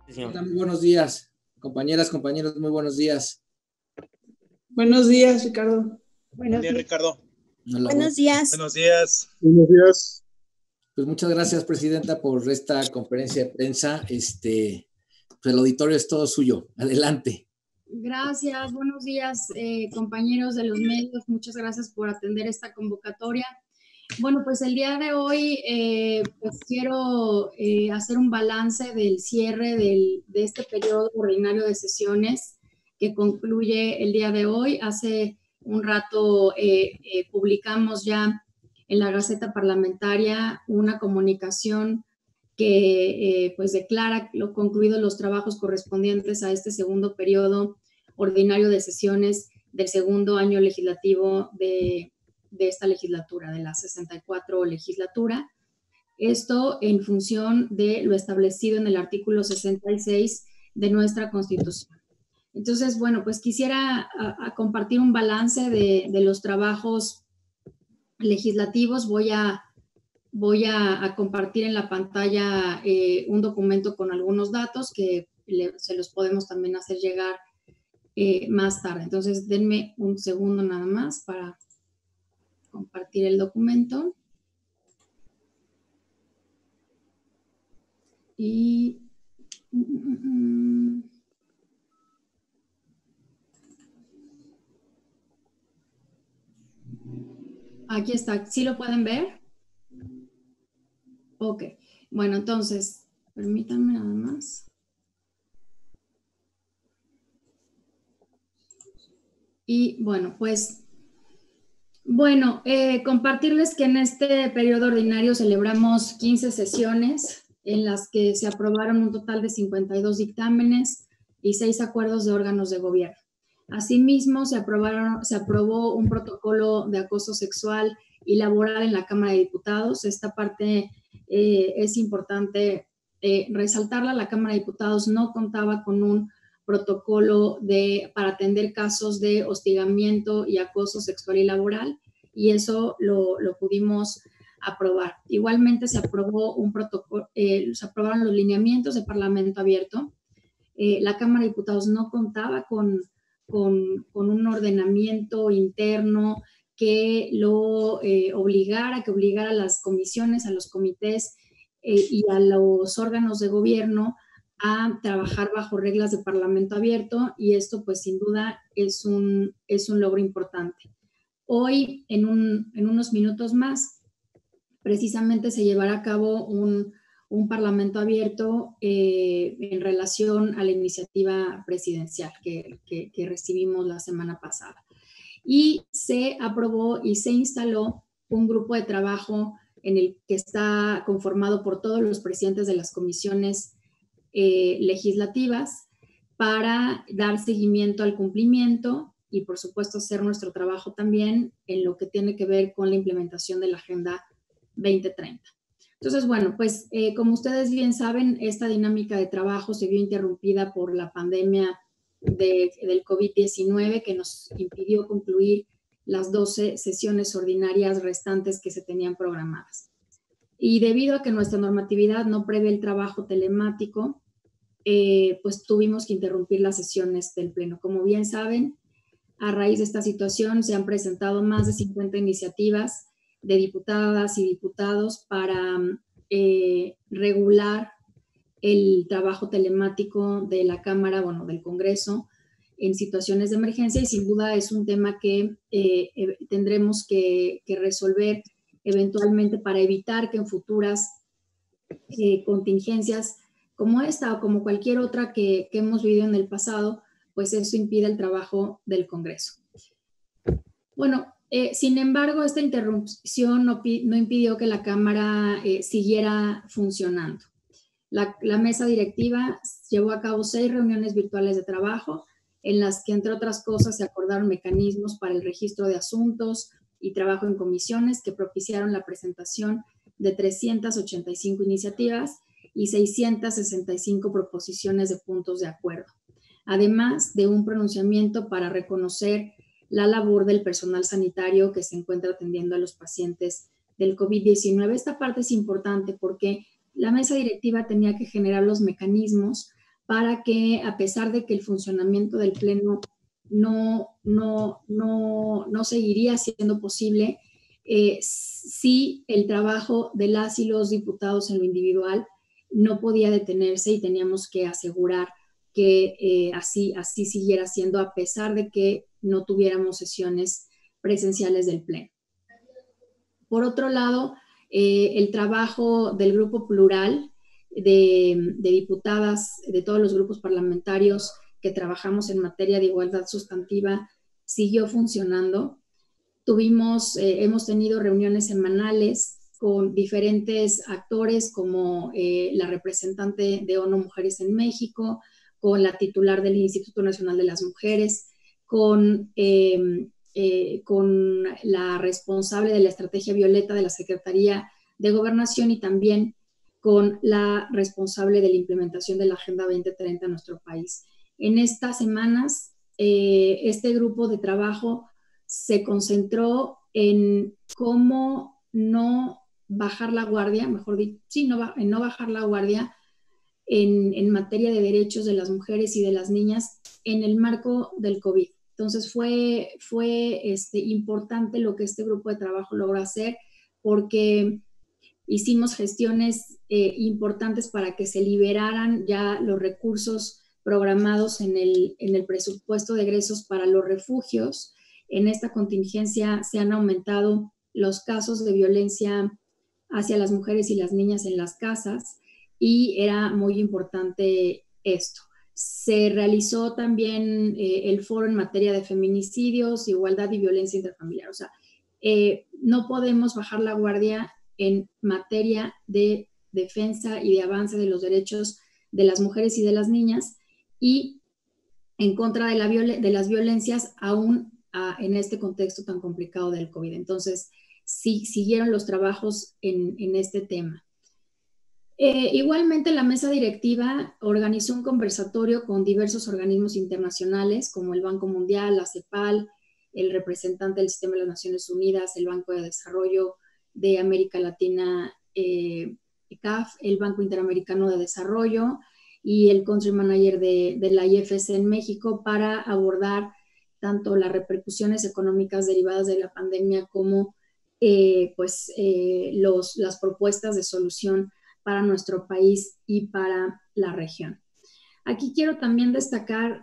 Sí, señor. Muy buenos días, compañeras, compañeros, muy buenos días. Buenos días, Ricardo. Buen día, Ricardo. Hola, Buenos días. Buenos días. Buenos días. Pues muchas gracias, presidenta, por esta conferencia de prensa. Pues el auditorio es todo suyo. Adelante. Gracias, buenos días, compañeros de los medios. Muchas gracias por atender esta convocatoria. Bueno, pues el día de hoy pues quiero hacer un balance del cierre de este periodo ordinario de sesiones que concluye el día de hoy. Hace un rato publicamos ya en la Gaceta Parlamentaria una comunicación que pues declara lo concluidos los trabajos correspondientes a este segundo periodo ordinario de sesiones del segundo año legislativo de esta legislatura, de la 64 legislatura. Esto en función de lo establecido en el artículo 66 de nuestra Constitución. Entonces, bueno, pues quisiera compartir un balance de los trabajos legislativos. Voy a compartir en la pantalla un documento con algunos datos que se los podemos también hacer llegar más tarde. Entonces, denme un segundo nada más para compartir el documento. Y aquí está. ¿Sí lo pueden ver? Ok. Bueno, entonces, permítanme nada más. Y bueno, pues, compartirles que en este periodo ordinario celebramos 15 sesiones en las que se aprobaron un total de 52 dictámenes y 6 acuerdos de órganos de gobierno. Asimismo, se aprobó un protocolo de acoso sexual y laboral en la Cámara de Diputados. Esta parte es importante resaltarla. La Cámara de Diputados no contaba con un protocolo para atender casos de hostigamiento y acoso sexual y laboral, y eso lo pudimos aprobar. Igualmente se aprobó un protocolo, se aprobaron los lineamientos de Parlamento Abierto. La Cámara de Diputados no contaba con un ordenamiento interno que lo obligara a las comisiones, a los comités y a los órganos de gobierno a trabajar bajo reglas de Parlamento Abierto, y esto pues sin duda es un logro importante. Hoy, en unos minutos más, precisamente se llevará a cabo un Parlamento Abierto en relación a la iniciativa presidencial que recibimos la semana pasada. Y se aprobó y se instaló un grupo de trabajo en el que está conformado por todos los presidentes de las comisiones legislativas para dar seguimiento al cumplimiento y, por supuesto, hacer nuestro trabajo también en lo que tiene que ver con la implementación de la Agenda 2030. Entonces, bueno, pues como ustedes bien saben, esta dinámica de trabajo se vio interrumpida por la pandemia del COVID-19, que nos impidió concluir las 12 sesiones ordinarias restantes que se tenían programadas. Y debido a que nuestra normatividad no prevé el trabajo telemático, pues tuvimos que interrumpir las sesiones del Pleno. Como bien saben, a raíz de esta situación se han presentado más de 50 iniciativas de diputadas y diputados para regular el trabajo telemático de la Cámara, bueno, del Congreso, en situaciones de emergencia, y sin duda es un tema que tendremos que resolver eventualmente para evitar que en futuras contingencias como esta o como cualquier otra que hemos vivido en el pasado, pues eso impide el trabajo del Congreso. Bueno, sin embargo, esta interrupción no impidió que la Cámara siguiera funcionando. La mesa directiva llevó a cabo 6 reuniones virtuales de trabajo en las que, entre otras cosas, se acordaron mecanismos para el registro de asuntos y trabajo en comisiones que propiciaron la presentación de 385 iniciativas y 665 proposiciones de puntos de acuerdo, además de un pronunciamiento para reconocer la labor del personal sanitario que se encuentra atendiendo a los pacientes del COVID-19. Esta parte es importante porque la mesa directiva tenía que generar los mecanismos para que, a pesar de que el funcionamiento del Pleno no seguiría siendo posible, sí el trabajo de las y los diputados en lo individual no podía detenerse y teníamos que asegurar que así siguiera siendo, a pesar de que no tuviéramos sesiones presenciales del Pleno. Por otro lado, el trabajo del Grupo Plural de diputadas de todos los grupos parlamentarios que trabajamos en materia de igualdad sustantiva siguió funcionando. Hemos tenido reuniones semanales con diferentes actores como la representante de ONU Mujeres en México, con la titular del Instituto Nacional de las Mujeres, con la responsable de la Estrategia Violeta de la Secretaría de Gobernación y también con la responsable de la implementación de la Agenda 2030 en nuestro país. En estas semanas, este grupo de trabajo se concentró en cómo no bajar la guardia, mejor dicho, sí, no bajar la guardia en materia de derechos de las mujeres y de las niñas en el marco del COVID. Entonces fue importante lo que este grupo de trabajo logró hacer, porque hicimos gestiones importantes para que se liberaran ya los recursos programados en el presupuesto de egresos para los refugios. En esta contingencia se han aumentado los casos de violencia hacia las mujeres y las niñas en las casas y era muy importante esto. Se realizó también el foro en materia de feminicidios, igualdad y violencia intrafamiliar. O sea, no podemos bajar la guardia en materia de defensa y de avance de los derechos de las mujeres y de las niñas y en contra de las violencias aún en este contexto tan complicado del COVID. Entonces, sí, siguieron los trabajos en este tema. Igualmente, la mesa directiva organizó un conversatorio con diversos organismos internacionales como el Banco Mundial, la CEPAL, el representante del Sistema de las Naciones Unidas, el Banco de Desarrollo de América Latina, CAF, el Banco Interamericano de Desarrollo y el Country Manager de la IFC en México para abordar tanto las repercusiones económicas derivadas de la pandemia como las propuestas de solución para nuestro país y para la región. Aquí quiero también destacar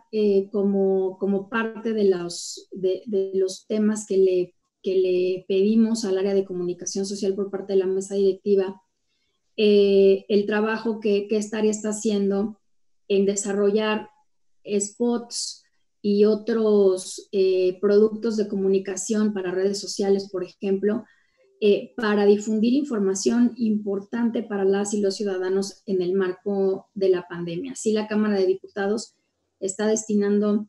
como parte de los temas que le pedimos al área de comunicación social por parte de la mesa directiva, el trabajo que esta área está haciendo en desarrollar spots y otros productos de comunicación para redes sociales, por ejemplo, para difundir información importante para las y los ciudadanos en el marco de la pandemia. Así, la Cámara de Diputados está destinando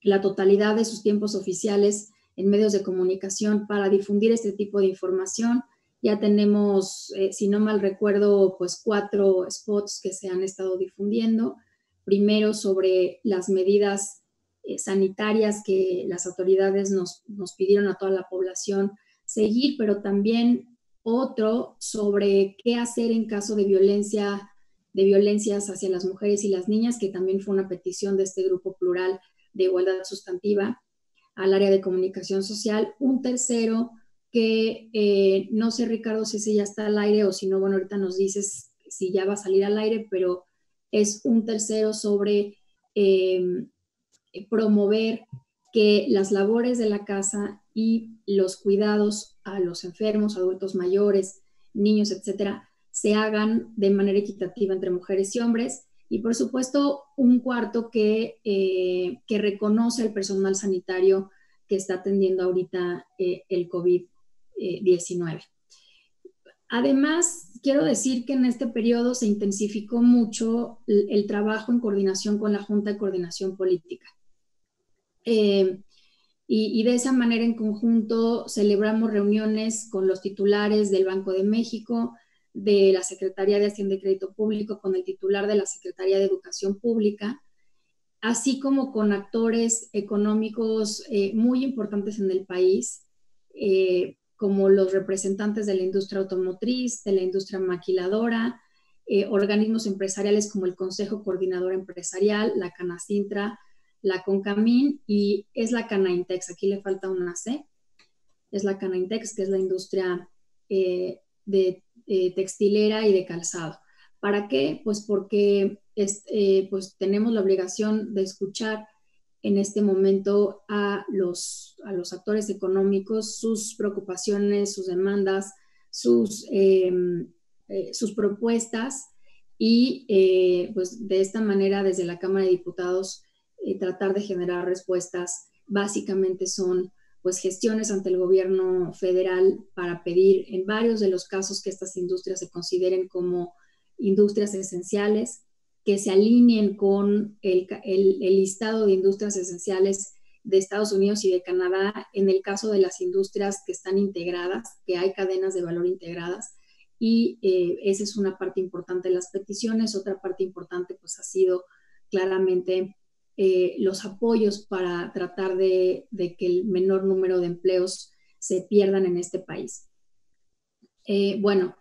la totalidad de sus tiempos oficiales en medios de comunicación para difundir este tipo de información. Ya tenemos, si no mal recuerdo, pues 4 spots que se han estado difundiendo. Primero, sobre las medidas sanitarias que las autoridades nos pidieron a toda la población seguir, pero también otro sobre qué hacer en caso de violencias hacia las mujeres y las niñas, que también fue una petición de este grupo plural de igualdad sustantiva al área de comunicación social. Un tercero que no sé, Ricardo, si ese ya está al aire o si no, bueno, ahorita nos dices si ya va a salir al aire, pero es un tercero sobre promover que las labores de la casa y los cuidados a los enfermos, adultos mayores, niños, etcétera, se hagan de manera equitativa entre mujeres y hombres. Y por supuesto, un cuarto que reconoce al personal sanitario que está atendiendo ahorita el COVID-19. Además, quiero decir que en este periodo se intensificó mucho el trabajo en coordinación con la Junta de Coordinación Política. Y de esa manera, en conjunto, celebramos reuniones con los titulares del Banco de México, de la Secretaría de Hacienda y Crédito Público, con el titular de la Secretaría de Educación Pública, así como con actores económicos muy importantes en el país, como los representantes de la industria automotriz, de la industria maquiladora, organismos empresariales como el Consejo Coordinador Empresarial, la Canacintra, la CONCAMIN y es la Canaintex, aquí le falta una C, es la Canaintex, que es la industria textilera y de calzado. ¿Para qué? Pues porque pues tenemos la obligación de escuchar en este momento a los actores económicos, sus preocupaciones, sus demandas, sus propuestas y pues de esta manera desde la Cámara de Diputados tratar de generar respuestas. Básicamente son pues gestiones ante el gobierno federal para pedir en varios de los casos que estas industrias se consideren como industrias esenciales, que se alineen con el listado de industrias esenciales de Estados Unidos y de Canadá en el caso de las industrias que están integradas, que hay cadenas de valor integradas, y esa es una parte importante de las peticiones. Otra parte importante pues ha sido claramente los apoyos para tratar de que el menor número de empleos se pierdan en este país. Bueno,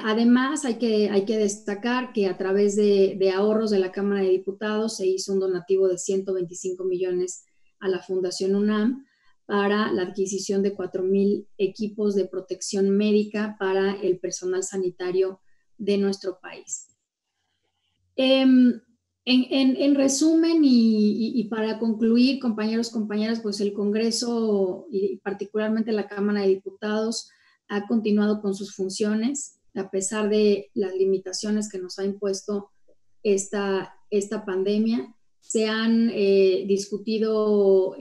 además hay que destacar que a través de ahorros de la Cámara de Diputados se hizo un donativo de 125 millones a la Fundación UNAM para la adquisición de 4,000 equipos de protección médica para el personal sanitario de nuestro país. En resumen y para concluir, compañeros, compañeras, pues el Congreso y particularmente la Cámara de Diputados ha continuado con sus funciones a pesar de las limitaciones que nos ha impuesto esta pandemia. Se han discutido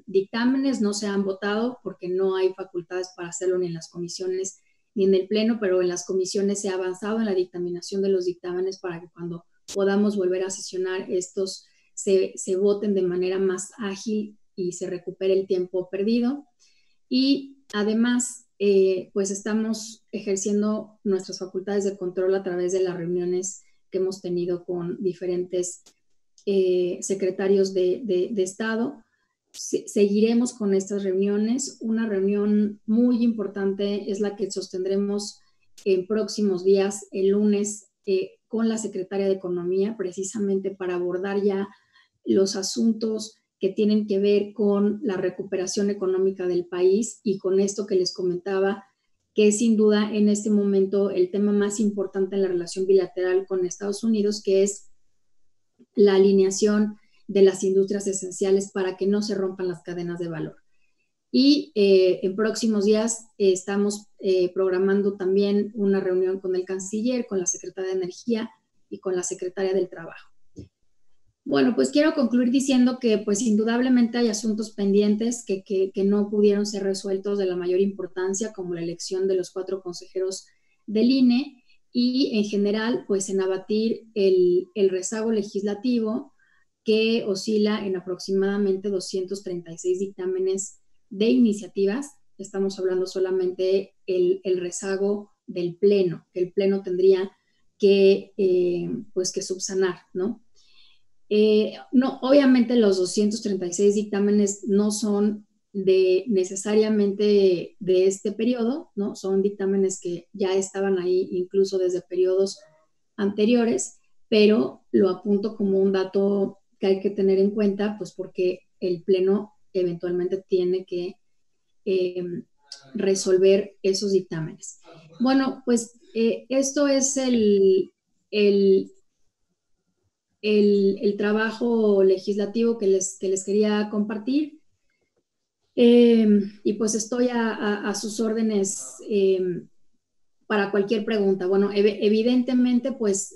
dictámenes, no se han votado porque no hay facultades para hacerlo ni en las comisiones ni en el Pleno, pero en las comisiones se ha avanzado en la dictaminación de los dictámenes para que cuando podamos volver a sesionar estos se voten de manera más ágil y se recupere el tiempo perdido. Y además, pues estamos ejerciendo nuestras facultades de control a través de las reuniones que hemos tenido con diferentes secretarios de Estado. Seguiremos con estas reuniones. Una reunión muy importante es la que sostendremos en próximos días, el lunes, con la Secretaria de Economía, precisamente para abordar ya los asuntos que tienen que ver con la recuperación económica del país y con esto que les comentaba, que es sin duda en este momento el tema más importante en la relación bilateral con Estados Unidos, que es la alineación de las industrias esenciales para que no se rompan las cadenas de valor. Y en próximos días estamos programando también una reunión con el canciller, con la secretaria de Energía y con la secretaria del Trabajo. Bueno, pues quiero concluir diciendo que pues indudablemente hay asuntos pendientes que no pudieron ser resueltos de la mayor importancia, como la elección de los 4 consejeros del INE y en general pues en abatir el rezago legislativo que oscila en aproximadamente 236 dictámenes de iniciativas. Estamos hablando solamente el rezago del Pleno, que el Pleno tendría que pues que subsanar, ¿no? No, obviamente los 236 dictámenes no son necesariamente de este periodo, ¿no? Son dictámenes que ya estaban ahí incluso desde periodos anteriores, pero lo apunto como un dato que hay que tener en cuenta, pues porque el Pleno eventualmente tiene que resolver esos dictámenes. Bueno, pues esto es el trabajo legislativo que les quería compartir. Y pues estoy a sus órdenes para cualquier pregunta. Bueno, evidentemente, pues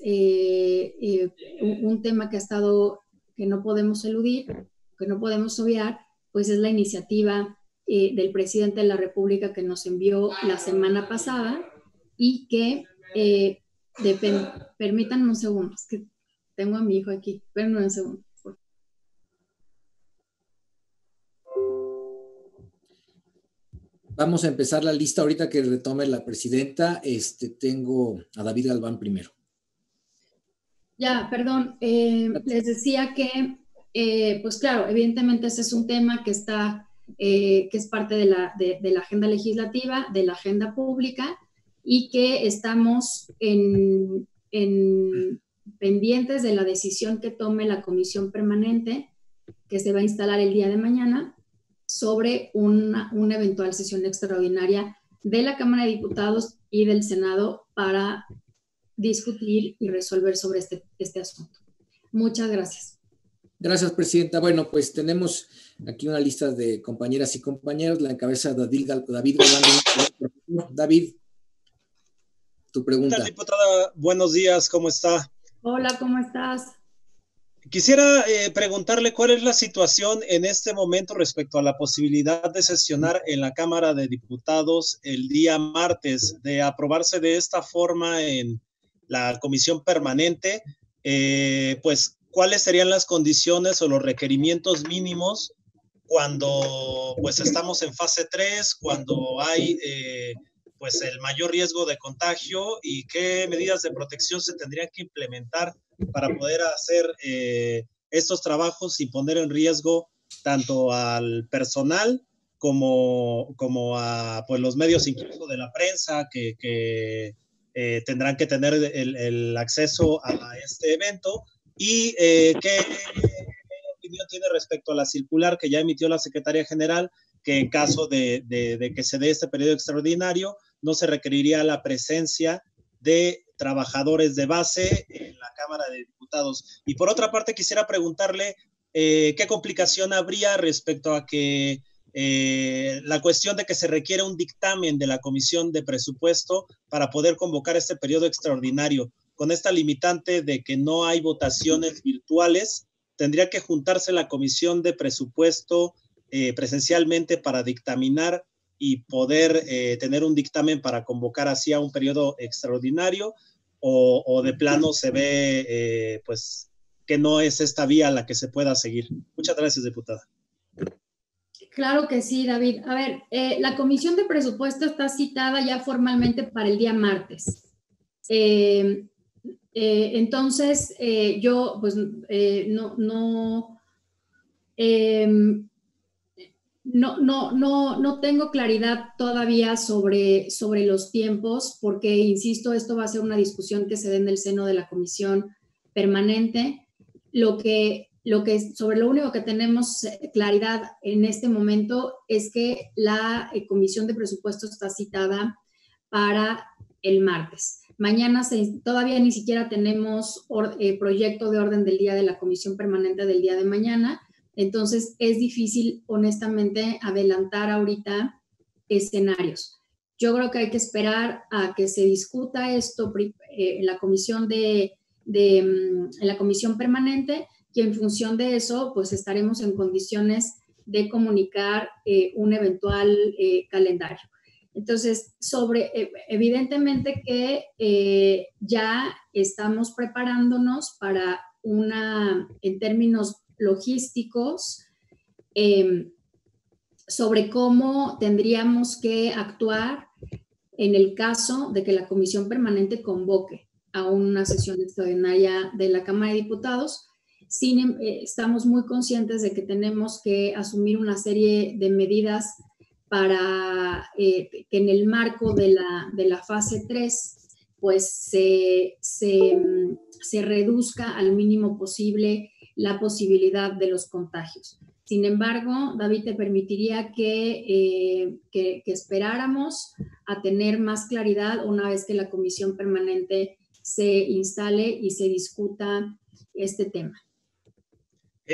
un tema que ha estado, que no podemos eludir, que no podemos obviar, pues es la iniciativa del presidente de la República que nos envió la semana pasada y que, permítanme un segundo, es que tengo a mi hijo aquí, espérenme un segundo. Vamos a empezar la lista ahorita que retome la presidenta. Tengo a David Galván primero. Ya, perdón. Les decía que, pues claro, evidentemente ese es un tema que está, que es parte de la agenda legislativa, de la agenda pública, y que estamos pendientes de la decisión que tome la comisión permanente que se va a instalar el día de mañana sobre una eventual sesión extraordinaria de la Cámara de Diputados y del Senado para discutir y resolver sobre este asunto. Muchas gracias. Gracias, presidenta. Bueno, pues tenemos aquí una lista de compañeras y compañeros. La encabeza David Galván. David, tu pregunta. ¿Qué tal, diputada? Buenos días, ¿cómo está? Hola, ¿cómo estás? Quisiera preguntarle cuál es la situación en este momento respecto a la posibilidad de sesionar en la Cámara de Diputados el día martes, de aprobarse de esta forma en la comisión permanente, pues cuáles serían las condiciones o los requerimientos mínimos cuando pues estamos en fase 3, cuando hay pues el mayor riesgo de contagio y qué medidas de protección se tendrían que implementar para poder hacer estos trabajos sin poner en riesgo tanto al personal como a pues, los medios incluso de la prensa que tendrán que tener el acceso a este evento y qué opinión tiene respecto a la circular que ya emitió la Secretaría General, que en caso de que se dé este periodo extraordinario no se requeriría la presencia de trabajadores de base en la Cámara de Diputados. Y por otra parte, quisiera preguntarle qué complicación habría respecto a que la cuestión de que se requiere un dictamen de la Comisión de Presupuesto para poder convocar este periodo extraordinario. Con esta limitante de que no hay votaciones virtuales, tendría que juntarse la Comisión de Presupuesto presencialmente para dictaminar y poder tener un dictamen para convocar así a un periodo extraordinario o de plano se ve pues que no es esta vía la que se pueda seguir. Muchas gracias, diputada. Claro que sí, David. A ver, la Comisión de Presupuesto está citada ya formalmente para el día martes. Entonces, yo pues no tengo claridad todavía sobre los tiempos, porque, insisto, esto va a ser una discusión que se dé en el seno de la comisión permanente. Sobre lo único que tenemos claridad en este momento es que la comisión de presupuestos está citada para el martes. Mañana todavía ni siquiera tenemos proyecto de orden del día de la comisión permanente del día de mañana. Entonces, es difícil, honestamente, adelantar ahorita escenarios. Yo creo que hay que esperar a que se discuta esto en la comisión en la comisión permanente, y en función de eso, pues estaremos en condiciones de comunicar un eventual calendario. Entonces, evidentemente que ya estamos preparándonos para en términos logísticos, sobre cómo tendríamos que actuar en el caso de que la comisión permanente convoque a una sesión extraordinaria de la Cámara de Diputados. Estamos muy conscientes de que tenemos que asumir una serie de medidas para que en el marco de la fase 3 pues se reduzca al mínimo posible la posibilidad de los contagios. Sin embargo, David, te permitiría que esperáramos a tener más claridad una vez que la comisión permanente se instale y se discuta este tema.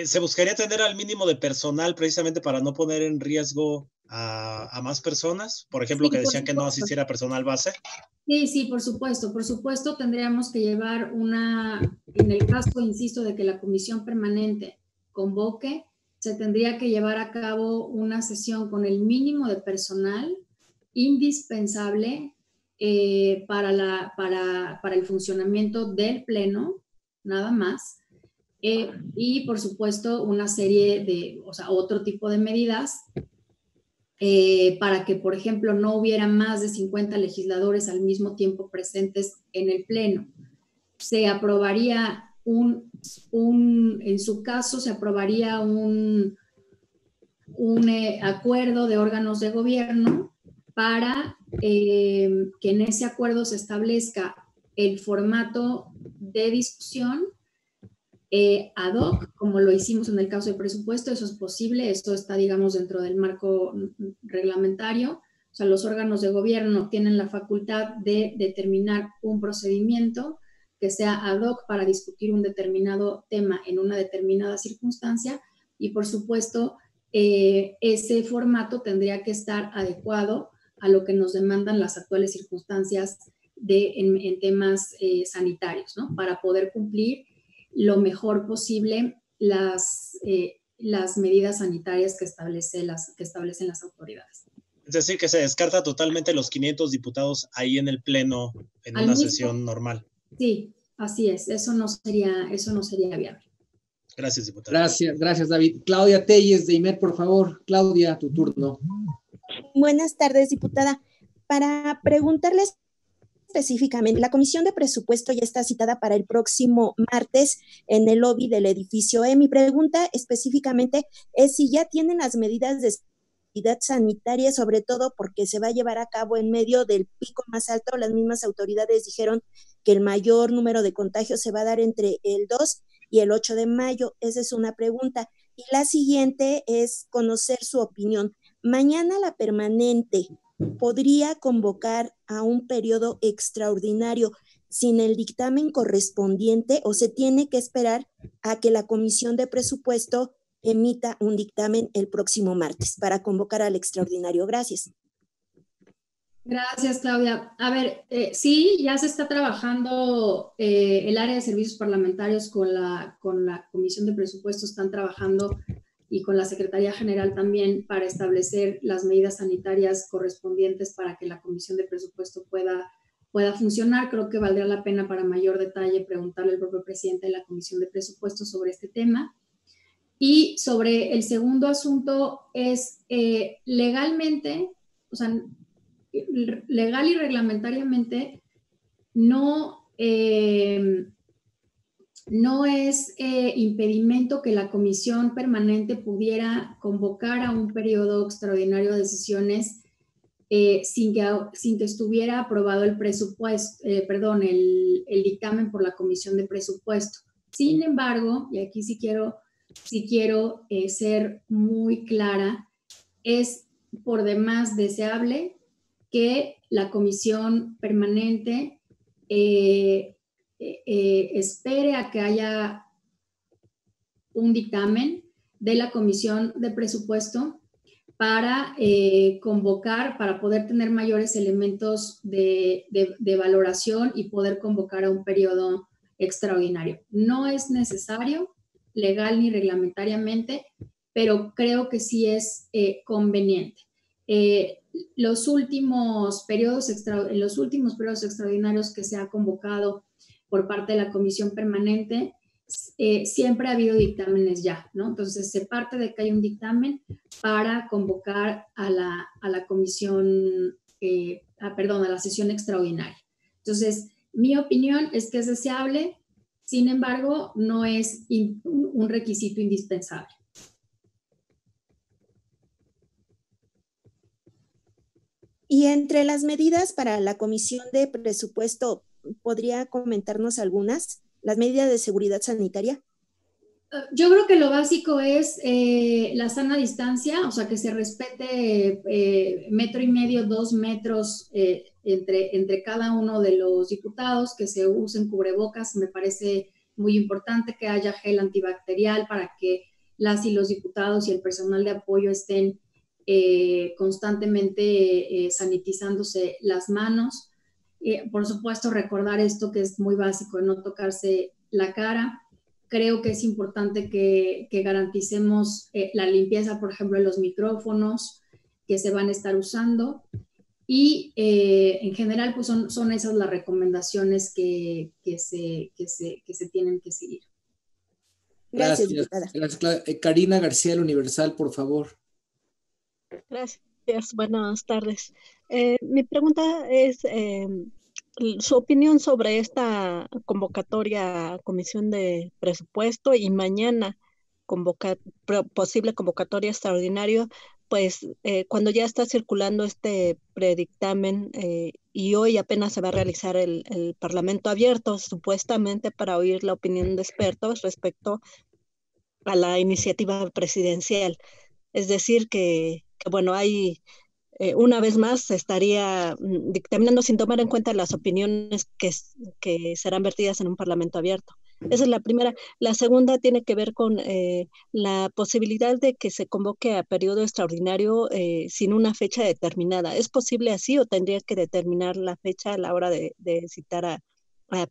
¿Se buscaría tener al mínimo de personal precisamente para no poner en riesgo a más personas? Por ejemplo, sí, que decían que no asistiera personal base. Sí, por supuesto. Por supuesto, tendríamos que llevar en el caso, insisto, de que la comisión permanente convoque, se tendría que llevar a cabo una sesión con el mínimo de personal indispensable para el funcionamiento del Pleno, nada más. Y, por supuesto, una serie otro tipo de medidas para que, por ejemplo, no hubiera más de 50 legisladores al mismo tiempo presentes en el Pleno. Se aprobaría en su caso, se aprobaría un acuerdo de órganos de gobierno para que en ese acuerdo se establezca el formato de discusión ad hoc, como lo hicimos en el caso del presupuesto. Eso es posible, esto está, digamos, dentro del marco reglamentario. O sea, los órganos de gobierno tienen la facultad de determinar un procedimiento que sea ad hoc para discutir un determinado tema en una determinada circunstancia, y por supuesto ese formato tendría que estar adecuado a lo que nos demandan las actuales circunstancias en temas sanitarios, ¿no? Para poder cumplir lo mejor posible las medidas sanitarias que establecen las autoridades. Es decir, que se descarta totalmente los 500 diputados ahí en el Pleno en una sesión normal. Sí, así es. Eso no sería viable. Gracias, diputada. Gracias, David. Claudia Telles, de IMER, por favor. Claudia, tu turno. Buenas tardes, diputada. Para preguntarles específicamente, la Comisión de Presupuesto ya está citada para el próximo martes en el lobby del edificio E. Mi pregunta específicamente es si ya tienen las medidas de seguridad sanitaria, sobre todo porque se va a llevar a cabo en medio del pico más alto. Las mismas autoridades dijeron que el mayor número de contagios se va a dar entre el 2 y el 8 de mayo. Esa es una pregunta. Y la siguiente es conocer su opinión. Mañana la permanente podría convocar a un periodo extraordinario sin el dictamen correspondiente, o se tiene que esperar a que la Comisión de Presupuesto emita un dictamen el próximo martes para convocar al extraordinario. Gracias. Gracias, Claudia. A ver, sí, ya se está trabajando el área de servicios parlamentarios con la Comisión de Presupuestos, están trabajando, y con la Secretaría General también, para establecer las medidas sanitarias correspondientes para que la Comisión de Presupuesto pueda funcionar. Creo que valdría la pena, para mayor detalle, preguntarle al propio presidente de la Comisión de Presupuestos sobre este tema. Y sobre el segundo asunto es legalmente, o sea, legal y reglamentariamente no es impedimento que la comisión permanente pudiera convocar a un periodo extraordinario de sesiones sin que estuviera aprobado el presupuesto, el dictamen por la Comisión de Presupuesto. Sin embargo, y aquí sí quiero ser muy clara, es por demás deseable que la comisión permanente espere a que haya un dictamen de la Comisión de Presupuesto para convocar, para poder tener mayores elementos de valoración y poder convocar a un periodo extraordinario. No es necesario legal ni reglamentariamente, pero creo que sí es conveniente. Los últimos periodos extraordinarios que se ha convocado por parte de la comisión permanente, siempre ha habido dictámenes ya, ¿no? Entonces se parte de que hay un dictamen para convocar a la comisión, a la sesión extraordinaria. Entonces, mi opinión es que es deseable, sin embargo, no es un requisito indispensable. Y entre las medidas para la Comisión de Presupuesto, ¿podría comentarnos algunas? ¿Las medidas de seguridad sanitaria? Yo creo que lo básico es la sana distancia, o sea, que se respete 1,5 metros, 2 metros entre cada uno de los diputados, que se usen cubrebocas. Me parece muy importante que haya gel antibacterial para que las y los diputados y el personal de apoyo estén constantemente sanitizándose las manos. Por supuesto, recordar esto que es muy básico, no tocarse la cara. Creo que es importante que garanticemos la limpieza, por ejemplo, de los micrófonos que se van a estar usando. Y en general, pues son esas las recomendaciones que se tienen que seguir. Gracias, diputada. Gracias. Karina García, El Universal, por favor. Gracias, buenas tardes. Mi pregunta es su opinión sobre esta convocatoria a Comisión de Presupuesto y mañana posible convocatoria extraordinaria pues cuando ya está circulando este predictamen y hoy apenas se va a realizar el Parlamento abierto, supuestamente para oír la opinión de expertos respecto a la iniciativa presidencial. Es decir, que bueno, hay una vez más se estaría dictaminando sin tomar en cuenta las opiniones que serán vertidas en un Parlamento abierto. Esa es la primera. La segunda tiene que ver con la posibilidad de que se convoque a periodo extraordinario sin una fecha determinada. ¿Es posible así o tendría que determinar la fecha a la hora de citar a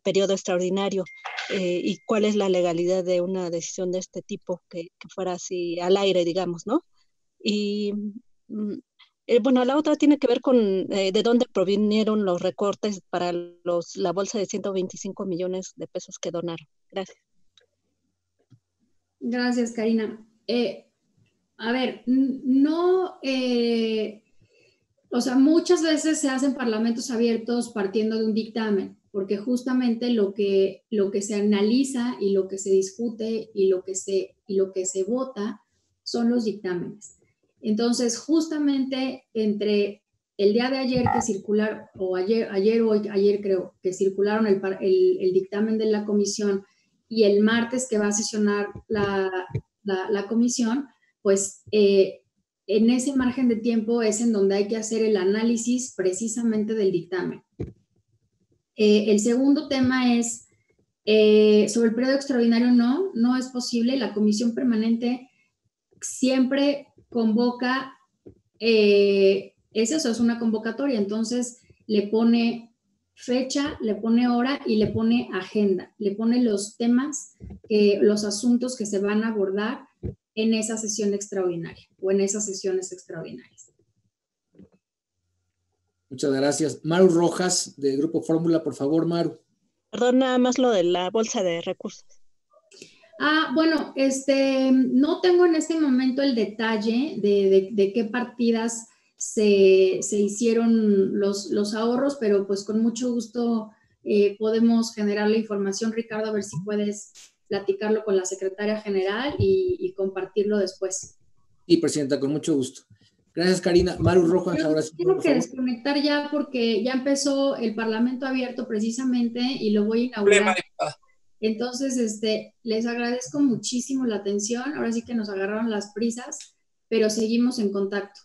periodo extraordinario? ¿Y cuál es la legalidad de una decisión de este tipo que fuera así al aire, digamos, ¿no? Y bueno, la otra tiene que ver con de dónde provinieron los recortes para la bolsa de 125 millones de pesos que donaron. Gracias. Gracias, Karina. A ver, no, o sea, muchas veces se hacen parlamentos abiertos partiendo de un dictamen, porque justamente lo que se analiza y lo que se discute y lo que se vota son los dictámenes. Entonces, justamente entre el día de ayer que circularon, o ayer creo, que circularon el dictamen de la comisión y el martes que va a sesionar la comisión, pues en ese margen de tiempo es en donde hay que hacer el análisis precisamente del dictamen. El segundo tema es sobre el periodo extraordinario. No es posible. La comisión permanente siempre convoca, eso es una convocatoria, entonces le pone fecha, le pone hora y le pone agenda, le pone los temas, los asuntos que se van a abordar en esa sesión extraordinaria o en esas sesiones extraordinarias. Muchas gracias. Maru Rojas, de Grupo Fórmula, por favor, Maru. Perdón, nada más lo de la bolsa de recursos. Bueno, no tengo en este momento el detalle de qué partidas se hicieron los ahorros, pero pues con mucho gusto podemos generar la información. Ricardo, a ver si puedes platicarlo con la secretaria general y compartirlo después. Sí, presidenta, con mucho gusto. Gracias, Karina. Maru Rojas, ahora sí. Tengo que desconectar ya porque ya empezó el Parlamento abierto precisamente y lo voy a inaugurar. Entonces, les agradezco muchísimo la atención. Ahora sí que nos agarraron las prisas, pero seguimos en contacto.